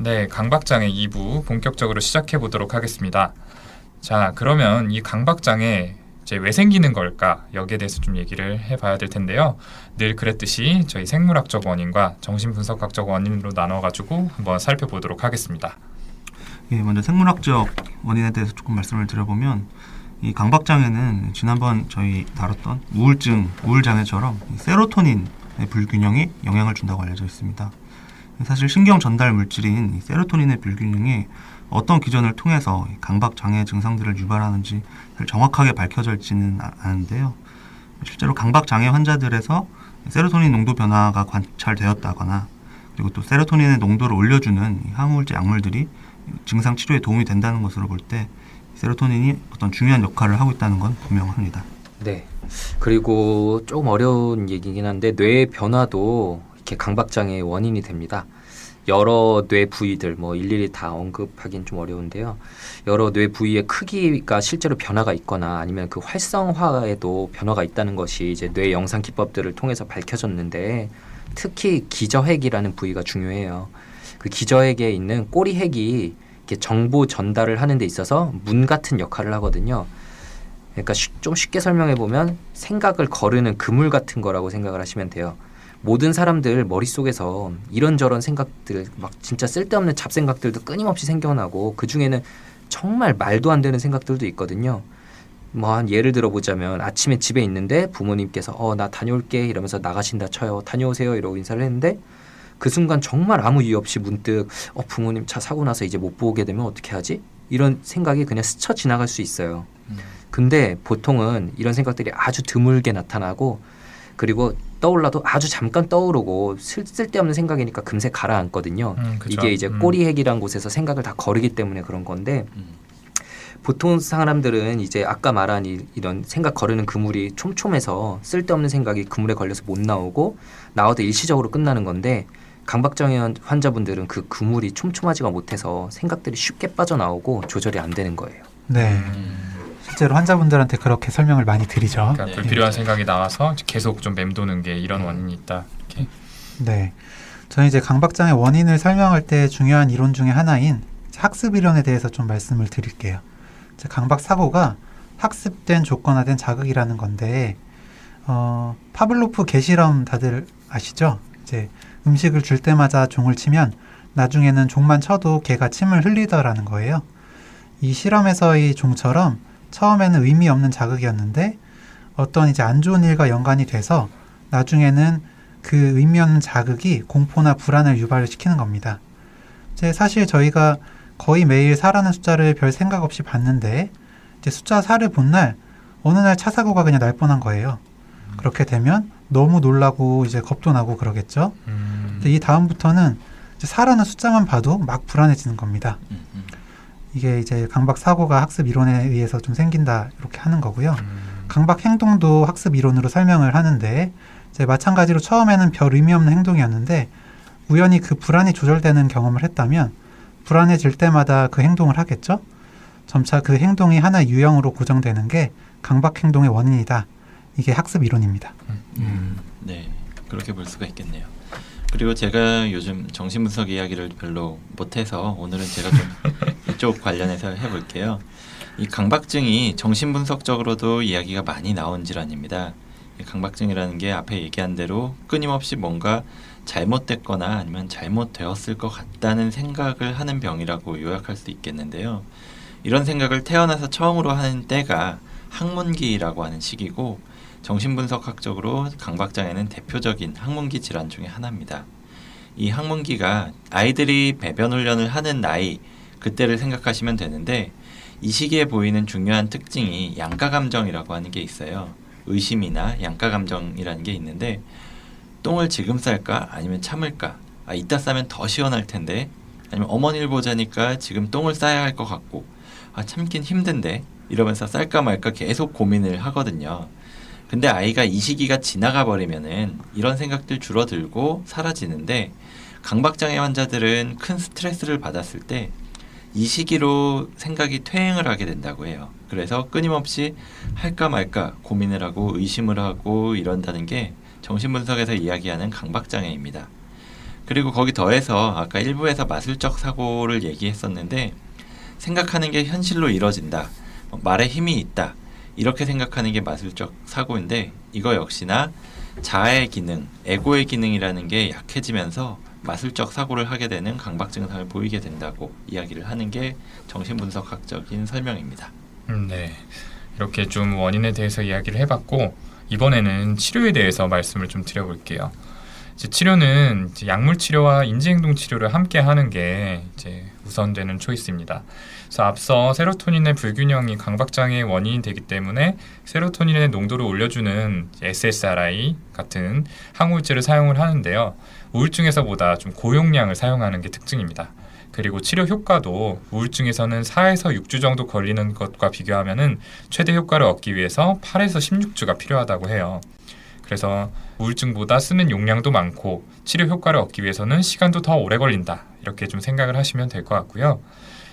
네, 강박장애 2부 본격적으로 시작해 보도록 하겠습니다. 자, 그러면 이 강박장애 이제 왜 생기는 걸까? 여기에 대해서 좀 얘기를 해봐야 될 텐데요. 늘 그랬듯이 저희 생물학적 원인과 정신분석학적 원인으로 나눠가지고 한번 살펴보도록 하겠습니다. 예, 먼저 생물학적 원인에 대해서 조금 말씀을 드려보면 이 강박장애는 지난번 저희 다뤘던 우울장애처럼 세로토닌의 불균형이 영향을 준다고 알려져 있습니다. 사실 신경 전달 물질인 이 세로토닌의 불균형이 어떤 기전을 통해서 강박장애 증상들을 유발하는지 정확하게 밝혀져 있지는 않은데요. 실제로 강박장애 환자들에서 세로토닌 농도 변화가 관찰되었다거나 그리고 또 세로토닌의 농도를 올려주는 항우울제 약물들이 증상 치료에 도움이 된다는 것으로 볼 때 세로토닌이 어떤 중요한 역할을 하고 있다는 건 분명합니다. 네. 그리고 조금 어려운 얘기긴 한데 뇌 변화도 이렇게 강박장애의 원인이 됩니다. 여러 뇌 부위들 일일이 다 언급하기는 좀 어려운데요. 여러 뇌 부위의 크기가 실제로 변화가 있거나 아니면 그 활성화에도 변화가 있다는 것이 이제 뇌 영상 기법들을 통해서 밝혀졌는데 특히 기저핵이라는 부위가 중요해요. 그 기저핵에 있는 꼬리핵이 이렇게 정보 전달을 하는 데 있어서 문 같은 역할을 하거든요. 그러니까 좀 쉽게 설명해 보면 생각을 거르는 그물 같은 거라고 생각을 하시면 돼요. 모든 사람들 머릿속에서 이런저런 생각들 막 진짜 쓸데없는 잡생각들도 끊임없이 생겨나고 그중에는 정말 말도 안 되는 생각들도 있거든요. 한 예를 들어보자면 아침에 집에 있는데 부모님께서 나 다녀올게 이러면서 나가신다 쳐요. 다녀오세요 이러고 인사를 했는데 그 순간 정말 아무 이유 없이 문득 부모님 차 사고 나서 이제 못 보게 되면 어떻게 하지? 이런 생각이 그냥 스쳐 지나갈 수 있어요. 근데 보통은 이런 생각들이 아주 드물게 나타나고 그리고 떠올라도 아주 잠깐 떠오르고 쓸데없는 생각이니까 금세 가라앉거든요. 이게 이제 꼬리핵이란 곳에서 생각을 다 거르기 때문에 그런 건데 보통 사람들은 이제 아까 말한 이런 생각 거르는 그물이 촘촘해서 쓸데없는 생각이 그물에 걸려서 못 나오고 나와도 일시적으로 끝나는 건데 강박장애 환자분들은 그 그물이 촘촘하지가 못해서 생각들이 쉽게 빠져나오고 조절이 안 되는 거예요. 네. 실제로 환자분들한테 그렇게 설명을 많이 드리죠. 그러니까 불필요한 생각이 나와서 계속 좀 맴도는 게 이런 원인이 있다. 이렇게. 네. 저는 이제 강박장애 원인을 설명할 때 중요한 이론 중에 하나인 학습 이론에 대해서 좀 말씀을 드릴게요. 강박 사고가 학습된 조건화된 자극이라는 건데 파블로프 개 실험 다들 아시죠? 이제 음식을 줄 때마다 종을 치면 나중에는 종만 쳐도 개가 침을 흘리더라는 거예요. 이 실험에서의 종처럼 처음에는 의미 없는 자극이었는데 어떤 이제 안 좋은 일과 연관이 돼서 나중에는 그 의미 없는 자극이 공포나 불안을 유발시키는 겁니다. 사실 저희가 거의 매일 4라는 숫자를 별 생각 없이 봤는데 이제 숫자 4를 본 날 어느 날 차 사고가 그냥 날 뻔한 거예요. 그렇게 되면 너무 놀라고 이제 겁도 나고 그러겠죠. 근데 이 다음부터는 이제 4라는 숫자만 봐도 막 불안해지는 겁니다. 이게 이제 강박 사고가 학습 이론에 의해서 좀 생긴다 이렇게 하는 거고요. 강박 행동도 학습 이론으로 설명을 하는데 이제 마찬가지로 처음에는 별 의미 없는 행동이었는데 우연히 그 불안이 조절되는 경험을 했다면 불안해질 때마다 그 행동을 하겠죠. 점차 그 행동이 하나의 유형으로 고정되는 게 강박 행동의 원인이다. 이게 학습 이론입니다. 네, 그렇게 볼 수가 있겠네요. 그리고 제가 요즘 정신분석 이야기를 별로 못해서 오늘은 제가 좀 이쪽 관련해서 해볼게요. 이 강박증이 정신분석적으로도 이야기가 많이 나온 질환입니다. 이 강박증이라는 게 앞에 얘기한 대로 끊임없이 뭔가 잘못됐거나 아니면 잘못되었을 것 같다는 생각을 하는 병이라고 요약할 수 있겠는데요. 이런 생각을 태어나서 처음으로 하는 때가 학문기라고 하는 시기고 정신분석학적으로 강박장애는 대표적인 학문기 질환 중에 하나입니다. 이 학문기가 아이들이 배변 훈련을 하는 나이 그때를 생각하시면 되는데 이 시기에 보이는 중요한 특징이 양가감정이라고 하는 게 있어요. 의심이나 양가감정이라는 게 있는데 똥을 지금 쌀까 아니면 참을까 이따 싸면 더 시원할 텐데 아니면 어머니를 보자니까 지금 똥을 싸야 할 것 같고 참긴 힘든데 이러면서 쌀까 말까 계속 고민을 하거든요. 근데 아이가 이 시기가 지나가 버리면은 이런 생각들 줄어들고 사라지는데 강박장애 환자들은 큰 스트레스를 받았을 때 이 시기로 생각이 퇴행을 하게 된다고 해요. 그래서 끊임없이 할까 말까 고민을 하고 의심을 하고 이런다는 게 정신분석에서 이야기하는 강박장애입니다. 그리고 거기 더해서 아까 일부에서 마술적 사고를 얘기했었는데 생각하는 게 현실로 이뤄진다. 말에 힘이 있다. 이렇게 생각하는 게 마술적 사고인데 이거 역시나 자아의 기능, 에고의 기능이라는 게 약해지면서 마술적 사고를 하게 되는 강박 증상을 보이게 된다고 이야기를 하는 게 정신분석학적인 설명입니다. 네. 이렇게 좀 원인에 대해서 이야기를 해봤고 이번에는 치료에 대해서 말씀을 좀 드려볼게요. 이제 치료는 이제 약물 치료와 인지행동 치료를 함께 하는 게 이제 우선되는 초이스입니다. 그래서 앞서 세로토닌의 불균형이 강박장애의 원인이 되기 때문에 세로토닌의 농도를 올려주는 SSRI 같은 항우울제를 사용을 하는데요. 우울증에서보다 좀 고용량을 사용하는 게 특징입니다. 그리고 치료 효과도 우울증에서는 4에서 6주 정도 걸리는 것과 비교하면은 최대 효과를 얻기 위해서 8에서 16주가 필요하다고 해요. 그래서 우울증보다 쓰는 용량도 많고 치료 효과를 얻기 위해서는 시간도 더 오래 걸린다. 이렇게 좀 생각을 하시면 될 것 같고요.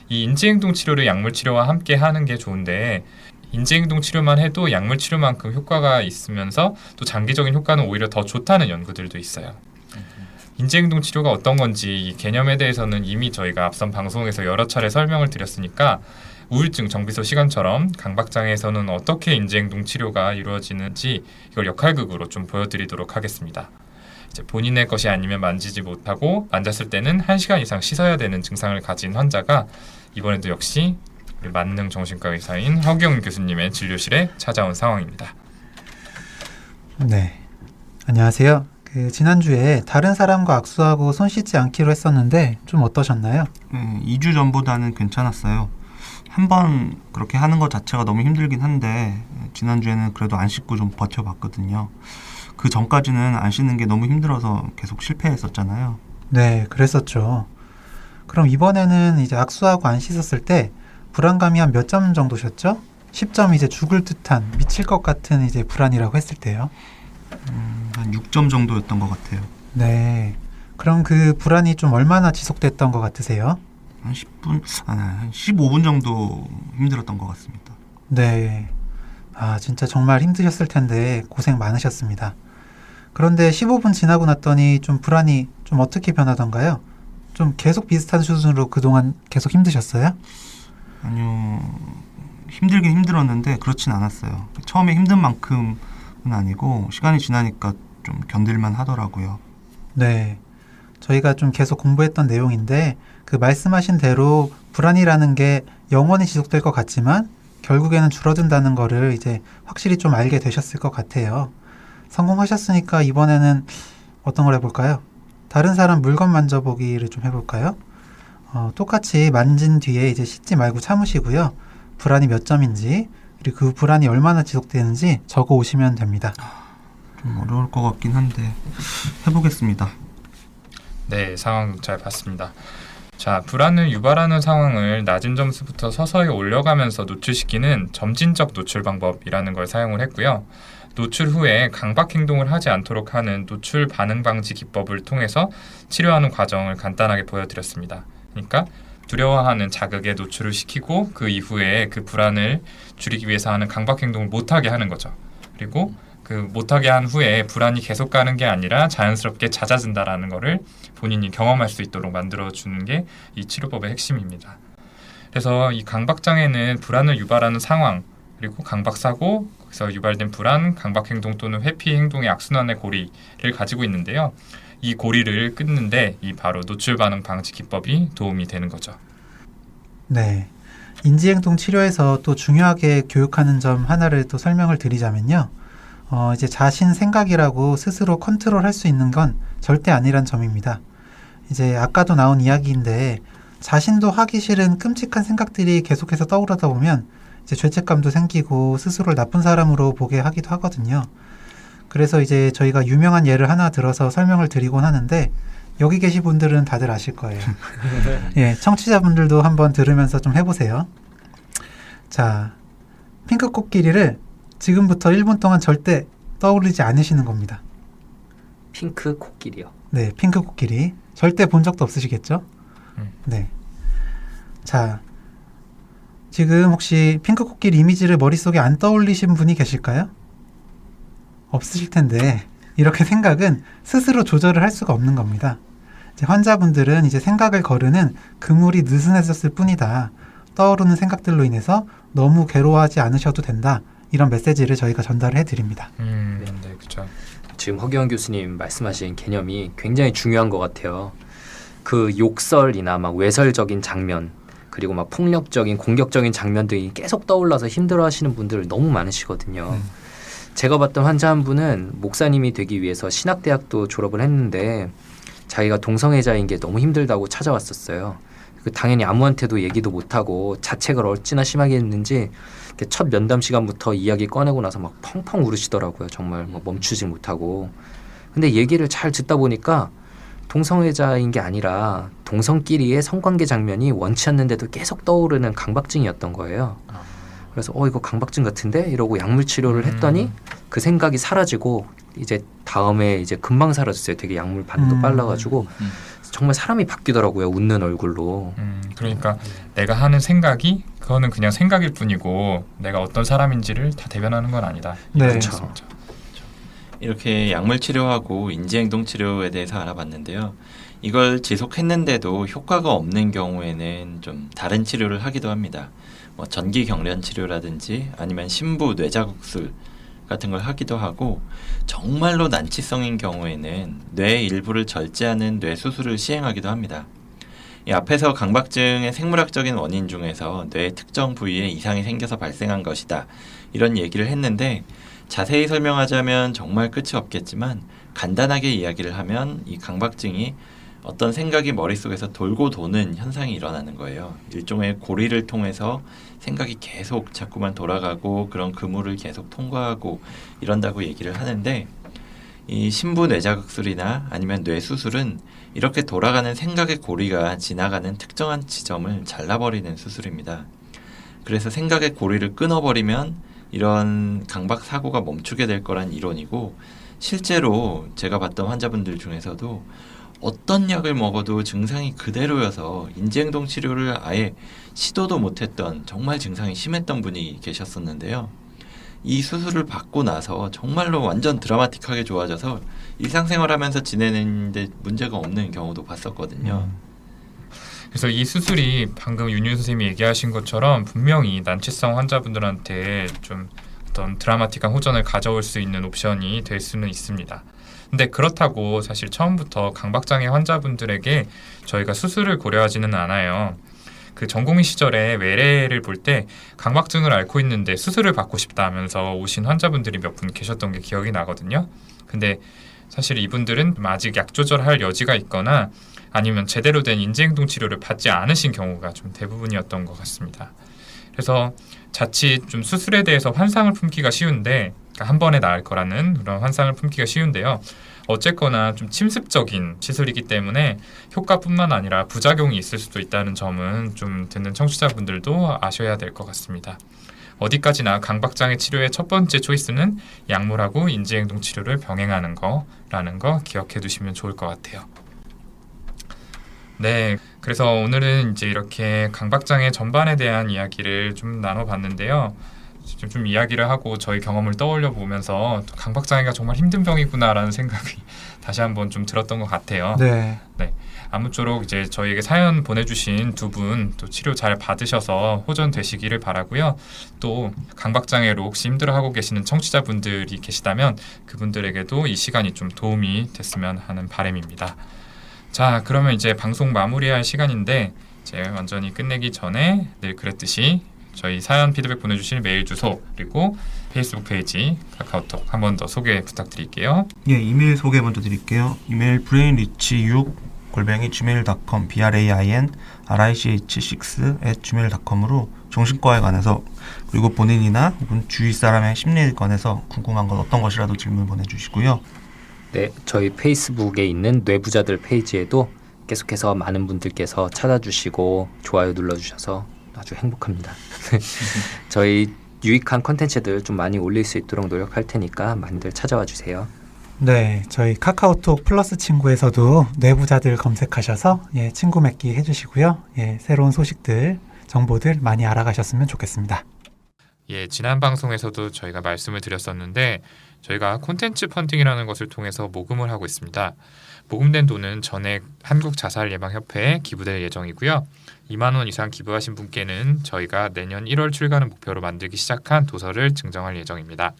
이 인지행동 치료를 약물 치료와 함께 하는 게 좋은데 인지행동 치료만 해도 약물 치료만큼 효과가 있으면서 또 장기적인 효과는 오히려 더 좋다는 연구들도 있어요. 인지행동 치료가 어떤 건지 이 개념에 대해서는 이미 저희가 앞선 방송에서 여러 차례 설명을 드렸으니까 우울증 정비소 시간처럼 강박장애에서는 어떻게 인지행동 치료가 이루어지는지 이걸 역할극으로 좀 보여드리도록 하겠습니다. 이제 본인의 것이 아니면 만지지 못하고 만졌을 때는 1시간 이상 씻어야 되는 증상을 가진 환자가 이번에도 역시 우리 만능 정신과 의사인 허경 교수님의 진료실에 찾아온 상황입니다. 네, 안녕하세요. 지난주에 다른 사람과 악수하고 손 씻지 않기로 했었는데 좀 어떠셨나요? 2주 전보다는 괜찮았어요. 한 번 그렇게 하는 것 자체가 너무 힘들긴 한데 지난주에는 그래도 안 씻고 좀 버텨봤거든요. 그 전까지는 안 씻는 게 너무 힘들어서 계속 실패했었잖아요. 네, 그랬었죠. 그럼 이번에는 이제 악수하고 안 씻었을 때 불안감이 한 몇 점 정도셨죠? 10점 이제 죽을 듯한 미칠 것 같은 이제 불안이라고 했을 때요. 한 6점 정도였던 것 같아요. 네. 그럼 그 불안이 좀 얼마나 지속됐던 것 같으세요? 한 10분, 한 15분 정도 힘들었던 것 같습니다. 네. 아, 진짜 정말 힘드셨을 텐데 고생 많으셨습니다. 그런데 15분 지나고 났더니 좀 불안이 좀 어떻게 변하던가요? 좀 계속 비슷한 수준으로 그동안 계속 힘드셨어요? 아니요. 힘들긴 힘들었는데 그렇진 않았어요. 처음에 힘든 만큼은 아니고 시간이 지나니까 좀 견딜만 하더라고요. 네. 저희가 좀 계속 공부했던 내용인데 그 말씀하신 대로 불안이라는 게 영원히 지속될 것 같지만 결국에는 줄어든다는 거를 이제 확실히 좀 알게 되셨을 것 같아요. 성공하셨으니까 이번에는 어떤 걸 해볼까요? 다른 사람 물건 만져보기를 좀 해볼까요? 똑같이 만진 뒤에 이제 씻지 말고 참으시고요. 불안이 몇 점인지 그리고 그 불안이 얼마나 지속되는지 적어 오시면 됩니다. 좀 어려울 것 같긴 한데 해보겠습니다. 네, 상황 잘 봤습니다. 자, 불안을 유발하는 상황을 낮은 점수부터 서서히 올려가면서 노출시키는 점진적 노출 방법이라는 걸 사용을 했고요. 노출 후에 강박 행동을 하지 않도록 하는 노출 반응 방지 기법을 통해서 치료하는 과정을 간단하게 보여드렸습니다. 그러니까 두려워하는 자극에 노출을 시키고 그 이후에 그 불안을 줄이기 위해서 하는 강박 행동을 못하게 하는 거죠. 그리고 그 못하게 한 후에 불안이 계속 가는 게 아니라 자연스럽게 잦아든다라는 거를 본인이 경험할 수 있도록 만들어주는 게 이 치료법의 핵심입니다. 그래서 이 강박장애는 불안을 유발하는 상황, 그리고 강박사고, 그래서 유발된 불안, 강박행동 또는 회피 행동의 악순환의 고리를 가지고 있는데요. 이 고리를 끊는데 이 바로 노출반응 방지 기법이 도움이 되는 거죠. 네. 인지행동 치료에서 또 중요하게 교육하는 점 하나를 또 설명을 드리자면요. 이제 자신 생각이라고 스스로 컨트롤할 수 있는 건 절대 아니란 점입니다. 이제 아까도 나온 이야기인데 자신도 하기 싫은 끔찍한 생각들이 계속해서 떠오르다 보면 이제 죄책감도 생기고 스스로를 나쁜 사람으로 보게 하기도 하거든요. 그래서 이제 저희가 유명한 예를 하나 들어서 설명을 드리곤 하는데 여기 계신 분들은 다들 아실 거예요. 예, 청취자분들도 한번 들으면서 좀 해보세요. 자, 핑크 코끼리를 지금부터 1분 동안 절대 떠오르지 않으시는 겁니다. 핑크 코끼리요. 네, 핑크 코끼리. 절대 본 적도 없으시겠죠? 네. 자, 지금 혹시 핑크 코끼리 이미지를 머릿속에 안 떠올리신 분이 계실까요? 없으실 텐데 이렇게 생각은 스스로 조절을 할 수가 없는 겁니다. 이제 환자분들은 이제 생각을 거르는 그물이 느슨해졌을 뿐이다. 떠오르는 생각들로 인해서 너무 괴로워하지 않으셔도 된다. 이런 메시지를 저희가 전달을 해드립니다. 네, 그렇죠. 지금 허경영 교수님 말씀하신 개념이 굉장히 중요한 것 같아요. 그 욕설이나 막 외설적인 장면, 그리고 막 폭력적인 공격적인 장면들이 계속 떠올라서 힘들어하시는 분들 너무 많으시거든요. 제가 봤던 환자 한 분은 목사님이 되기 위해서 신학대학도 졸업을 했는데 자기가 동성애자인 게 너무 힘들다고 찾아왔었어요. 당연히 아무한테도 얘기도 못하고 자책을 어찌나 심하게 했는지 첫 면담 시간부터 이야기 꺼내고 나서 막 펑펑 울으시더라고요. 정말 뭐 멈추지 못하고. 근데 얘기를 잘 듣다 보니까 동성애자인 게 아니라 동성끼리의 성관계 장면이 원치 않는데도 계속 떠오르는 강박증이었던 거예요. 그래서 이거 강박증 같은데? 이러고 약물 치료를 했더니 그 생각이 사라지고 이제 다음에 이제 금방 사라졌어요. 되게 약물 반응도 빨라가지고 정말 사람이 바뀌더라고요. 웃는 얼굴로. 그러니까 내가 하는 생각이 그거는 그냥 생각일 뿐이고 내가 어떤 사람인지를 다 대변하는 건 아니다. 네. 그렇죠. 이렇게 약물 치료하고 인지행동 치료에 대해서 알아봤는데요. 이걸 지속했는데도 효과가 없는 경우에는 좀 다른 치료를 하기도 합니다. 뭐 전기 경련 치료라든지 아니면 심부 뇌자극술 같은 걸 하기도 하고, 정말로 난치성인 경우에는 뇌 일부를 절제하는 뇌 수술을 시행하기도 합니다. 이 앞에서 강박증의 생물학적인 원인 중에서 뇌 특정 부위에 이상이 생겨서 발생한 것이다, 이런 얘기를 했는데, 자세히 설명하자면 정말 끝이 없겠지만 간단하게 이야기를 하면 이 강박증이 어떤 생각이 머릿속에서 돌고 도는 현상이 일어나는 거예요. 일종의 고리를 통해서 생각이 계속 자꾸만 돌아가고 그런 그물을 계속 통과하고 이런다고 얘기를 하는데, 이 신부 뇌자극술이나 아니면 뇌수술은 이렇게 돌아가는 생각의 고리가 지나가는 특정한 지점을 잘라버리는 수술입니다. 그래서 생각의 고리를 끊어버리면 이런 강박 사고가 멈추게 될 거란 이론이고, 실제로 제가 봤던 환자분들 중에서도 어떤 약을 먹어도 증상이 그대로여서 인지행동 치료를 아예 시도도 못했던 정말 증상이 심했던 분이 계셨었는데요. 이 수술을 받고 나서 정말로 완전 드라마틱하게 좋아져서 일상생활하면서 지내는데 문제가 없는 경우도 봤었거든요. 그래서 이 수술이 방금 윤유 선생님이 얘기하신 것처럼 분명히 난치성 환자분들한테 좀 어떤 드라마틱한 호전을 가져올 수 있는 옵션이 될 수는 있습니다. 근데 그렇다고 사실 처음부터 강박장애 환자분들에게 저희가 수술을 고려하지는 않아요. 그 전공의 시절에 외래를 볼 때 강박증을 앓고 있는데 수술을 받고 싶다 하면서 오신 환자분들이 몇 분 계셨던 게 기억이 나거든요. 근데 사실 이분들은 아직 약 조절할 여지가 있거나 아니면 제대로 된 인지행동 치료를 받지 않으신 경우가 좀 대부분이었던 것 같습니다. 그래서 자칫 좀 수술에 대해서 환상을 품기가 쉬운데, 그러니까 한 번에 나을 거라는 그런 환상을 품기가 쉬운데요. 어쨌거나 좀 침습적인 시술이기 때문에 효과뿐만 아니라 부작용이 있을 수도 있다는 점은 좀 듣는 청취자분들도 아셔야 될 것 같습니다. 어디까지나 강박장애 치료의 첫 번째 초이스는 약물하고 인지행동 치료를 병행하는 거라는 거 기억해 두시면 좋을 것 같아요. 네, 그래서 오늘은 이제 이렇게 강박장애 전반에 대한 이야기를 좀 나눠봤는데요. 좀 이야기를 하고 저희 경험을 떠올려 보면서 강박장애가 정말 힘든 병이구나라는 생각이 다시 한번 좀 들었던 것 같아요. 네. 아무쪼록 이제 저희에게 사연 보내주신 두 분 또 치료 잘 받으셔서 호전되시기를 바라고요. 또 강박장애로 혹시 힘들어하고 계시는 청취자분들이 계시다면 그분들에게도 이 시간이 좀 도움이 됐으면 하는 바람입니다. 자, 그러면 이제 방송 마무리할 시간인데 이제 완전히 끝내기 전에 늘 그랬듯이 저희 사연 피드백 보내주실 메일 주소 그리고 페이스북 페이지, 카카오톡 한 번 더 소개 부탁드릴게요. 예, 이메일 소개 먼저 드릴게요. 이메일 brainrich6@gmail.com brainrich6@gmail.com으로 정신과에 관해서, 그리고 본인이나 혹은 주위 사람의 심리에 관해서 궁금한 건 어떤 것이라도 질문 보내주시고요. 네, 저희 페이스북에 있는 뇌부자들 페이지에도 계속해서 많은 분들께서 찾아주시고 좋아요 눌러주셔서 아주 행복합니다. 저희 유익한 콘텐츠들 좀 많이 올릴 수 있도록 노력할 테니까 많이들 찾아와 주세요. 네, 저희 카카오톡 플러스 친구에서도 뇌부자들 검색하셔서 친구 맺기 해주시고요. 새로운 소식들, 정보들 많이 알아가셨으면 좋겠습니다. 예, 지난 방송에서도 저희가 말씀을 드렸었는데 저희가 콘텐츠 펀딩이라는 것을 통해서 모금을 하고 있습니다. 모금된 돈은 전액 한국자살예방협회에 기부될 예정이고요. 2만 원 이상 기부하신 분께는 저희가 내년 1월 출간을 목표로 만들기 시작한 도서를 증정할 예정입니다.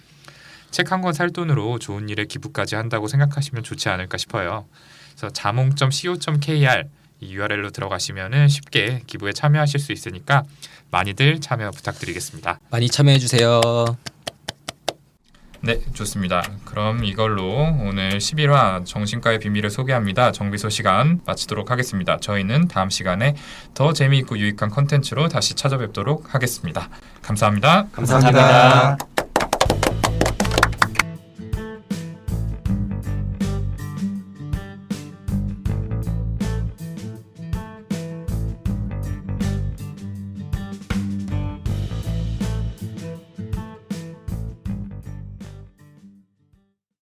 책 한 권 살 돈으로 좋은 일에 기부까지 한다고 생각하시면 좋지 않을까 싶어요. 그래서 자몽.co.kr 이 URL로 들어가시면 쉽게 기부에 참여하실 수 있으니까 많이들 참여 부탁드리겠습니다. 많이 참여해 주세요. 네, 좋습니다. 그럼 이걸로 오늘 11화 정신과의 비밀을 소개합니다. 정비소 시간 마치도록 하겠습니다. 저희는 다음 시간에 더 재미있고 유익한 컨텐츠로 다시 찾아뵙도록 하겠습니다. 감사합니다. 감사합니다.